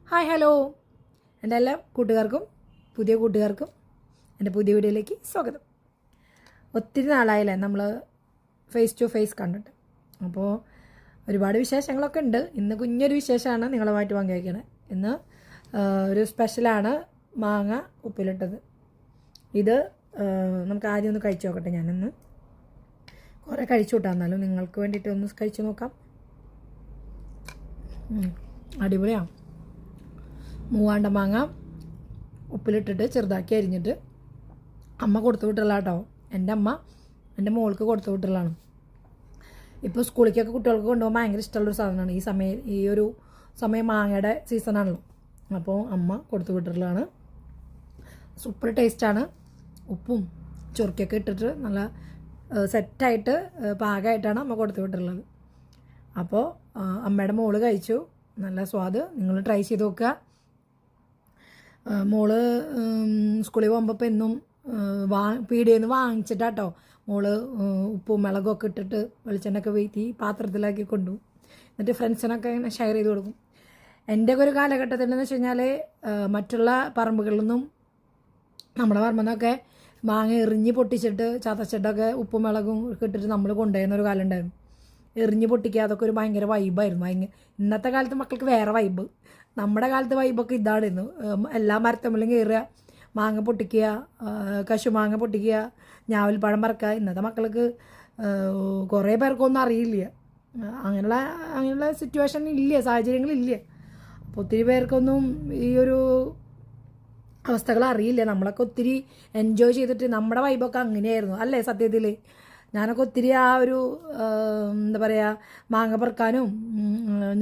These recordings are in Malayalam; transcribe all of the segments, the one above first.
ഹായ് ഹലോ എൻ്റെ എല്ലാ കൂട്ടുകാർക്കും പുതിയ കൂട്ടുകാർക്കും എൻ്റെ പുതിയ വീഡിയോയിലേക്ക് സ്വാഗതം. ഒത്തിരി നാളായില്ലേ നമ്മൾ ഫേസ് ടു ഫേസ് കണ്ടിട്ട്. അപ്പോൾ ഒരുപാട് വിശേഷങ്ങളൊക്കെ ഉണ്ട്. ഇന്ന് കുഞ്ഞൊരു വിശേഷമാണ് നിങ്ങളുമായിട്ട് പങ്കുവയ്ക്കണത്. ഇന്ന് ഒരു സ്പെഷ്യലാണ് മാങ്ങ ഉപ്പിലിട്ടത്. ഇത് നമുക്ക് ആദ്യം ഒന്ന് കഴിച്ചു നോക്കട്ടെ. ഞാനൊന്ന് കുറേ കഴിച്ചു കൂട്ടാം, എന്നാലും നിങ്ങൾക്ക് വേണ്ടിയിട്ട് ഒന്ന് കഴിച്ചു നോക്കാം. അടിപൊളിയാണ്. മൂവാണ്ട മാങ്ങ ഉപ്പിലിട്ടിട്ട് ചെറുതാക്കി അരിഞ്ഞിട്ട് അമ്മ കൊടുത്തു വിട്ടുള്ള കേട്ടോ. എൻ്റെ അമ്മ എൻ്റെ മോൾക്ക് കൊടുത്തു വിട്ടുള്ളതാണ്. ഇപ്പോൾ സ്കൂളിലേക്കൊക്കെ കുട്ടികൾക്ക് കൊണ്ടുപോകാൻ ഭയങ്കര ഇഷ്ടമുള്ളൊരു സാധനമാണ്. ഈ ഒരു സമയം മാങ്ങയുടെ സീസണാണല്ലോ. അപ്പോൾ അമ്മ കൊടുത്തു വിട്ടുള്ളതാണ്. സൂപ്പർ ടേസ്റ്റാണ്. ഉപ്പും ചൊറുക്കൊക്കെ ഇട്ടിട്ട് നല്ല സെറ്റായിട്ട് പാകമായിട്ടാണ് അമ്മ കൊടുത്തു വിട്ടുള്ളത്. അപ്പോൾ അമ്മയുടെ മോള് കഴിച്ചു. നല്ല സ്വാദ്. നിങ്ങൾ ട്രൈ ചെയ്ത് നോക്കുക. മോള് സ്കൂളിൽ പോകുമ്പോൾ ഇപ്പം എന്നും പീടികയിൽ നിന്ന് വാങ്ങിച്ചിട്ടാട്ടോ മോള് ഉപ്പും മുളകൊക്കെ ഇട്ടിട്ട് വെളിച്ചെണ്ണയൊക്കെ വീഴ്ത്തി പാത്രത്തിലാക്കി കൊണ്ടുപോകും. എന്നിട്ട് ഫ്രണ്ട്സിനൊക്കെ ഇങ്ങനെ ഷെയർ ചെയ്ത് കൊടുക്കും. എൻ്റെയൊക്കെ ഒരു കാലഘട്ടത്തിലെന്ന് വെച്ച് കഴിഞ്ഞാൽ മറ്റുള്ള പറമ്പുകളിൽ നിന്നും നമ്മുടെ പറമ്പിൽ നിന്നൊക്കെ മാങ്ങ എറിഞ്ഞ് പൊട്ടിച്ചിട്ട് ചതച്ചിട്ടൊക്കെ ഉപ്പും മുളകും ഇട്ടിട്ട് നമ്മൾ കൊണ്ടുപോകുന്ന ഒരു കാലം ഉണ്ടായിരുന്നു. എറിഞ്ഞ് പൊട്ടിക്കുക, അതൊക്കെ ഒരു ഭയങ്കര വൈബായിരുന്നു. ഇന്നത്തെ കാലത്ത് മക്കൾക്ക് വേറെ വൈബ്. നമ്മുടെ കാലത്ത് വൈബൊക്കെ ഇതായിരുന്നു. എല്ലാ മരത്തമ്മിലും കയറുക, മാങ്ങ പൊട്ടിക്കുക, കശുമാങ്ങ പൊട്ടിക്കുക, ഞാവൽപ്പഴം പറക്കുക. ഇന്നത്തെ മക്കൾക്ക് കുറേ പേർക്കൊന്നും അറിയില്ല. അങ്ങനെയുള്ള സിറ്റുവേഷൻ ഇല്ല, സാഹചര്യങ്ങളില്ല. അപ്പോൾ ഒത്തിരി പേർക്കൊന്നും ഈ ഒരു അവസ്ഥകൾ അറിയില്ല. നമ്മളൊക്കെ ഒത്തിരി എൻജോയ് ചെയ്തിട്ട് നമ്മുടെ വൈബൊക്കെ അങ്ങനെയായിരുന്നു അല്ലേ സത്യത്തിൽ. ഞാനൊക്കെ ഒത്തിരി ആ ഒരു എന്താ പറയുക, മാങ്ങ പറക്കാനും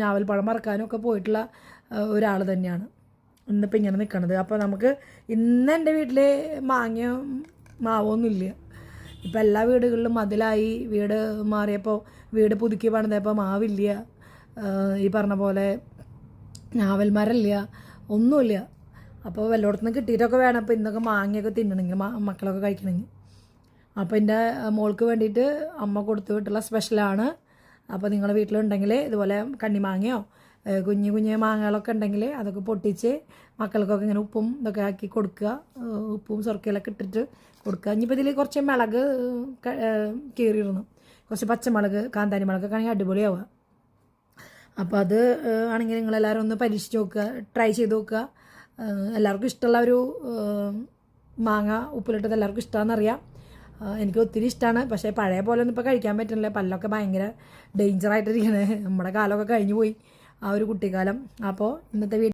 ഞാവൽപ്പഴം പറക്കാനും ഒക്കെ പോയിട്ടുള്ള ഒരാൾ തന്നെയാണ്. ഇന്നിപ്പോൾ ഇങ്ങനെ നിൽക്കണത്. അപ്പോൾ നമുക്ക് ഇന്ന് എൻ്റെ വീട്ടിൽ മാങ്ങയോ മാവൊന്നുമില്ല. ഇപ്പം എല്ലാ വീടുകളിലും മതിലായി. വീട് മാറിയപ്പോൾ വീട് പുതുക്കി പണിതപ്പോൾ മാവില്ല. ഈ പറഞ്ഞ പോലെ ഞാവൽ മരമില്ല, ഒന്നുമില്ല. അപ്പോൾ വല്ലയിടത്തുനിന്ന് കിട്ടിയിട്ടൊക്കെ വേണം ഇപ്പോൾ ഇന്നൊക്കെ മാങ്ങയൊക്കെ തിന്നണമെങ്കിൽ, മക്കളൊക്കെ കഴിക്കണമെങ്കിൽ. അപ്പോൾ എൻ്റെ മോൾക്ക് വേണ്ടിയിട്ട് അമ്മ കൊടുത്തു വിട്ടുള്ള സ്പെഷ്യലാണ്. അപ്പോൾ നിങ്ങളുടെ വീട്ടിലുണ്ടെങ്കിൽ ഇതുപോലെ കണ്ണിമാങ്ങയോ കുഞ്ഞു കുഞ്ഞു മാങ്ങകളൊക്കെ ഉണ്ടെങ്കിൽ അതൊക്കെ പൊട്ടിച്ച് മക്കൾക്കൊക്കെ ഇങ്ങനെ ഉപ്പും ഇതൊക്കെ ആക്കി കൊടുക്കുക. ഉപ്പും സുർക്കയിലൊക്കെ ഇട്ടിട്ട് കൊടുക്കുക. ഇനിയിപ്പോൾ ഇതിൽ കുറച്ച് മുളക് കീറിയിരുന്നു, കുറച്ച് പച്ചമുളക്, കാന്താരി മുളകൊക്കെ ആണെങ്കിൽ അടിപൊളിയാവുക. അപ്പോൾ അത് ആണെങ്കിൽ നിങ്ങളെല്ലാവരും ഒന്ന് പരീക്ഷിച്ച് നോക്കുക, ട്രൈ ചെയ്ത് നോക്കുക. എല്ലാവർക്കും ഇഷ്ടമുള്ള ഒരു മാങ്ങ ഉപ്പിലിട്ടത് എല്ലാവർക്കും ഇഷ്ടമാണെന്നറിയാം. എനിക്ക് ഒത്തിരി ഇഷ്ടമാണ്. പക്ഷേ പഴയ പോലെ ഒന്നും ഇപ്പോൾ കഴിക്കാൻ പറ്റുന്നില്ല. പല്ലൊക്കെ ഭയങ്കര ഡേഞ്ചറായിട്ടിരിക്കണേ. നമ്മുടെ കാലമൊക്കെ കഴിഞ്ഞു പോയി, ആ ഒരു കുട്ടിക്കാലം. അപ്പോൾ ഇന്നത്തെ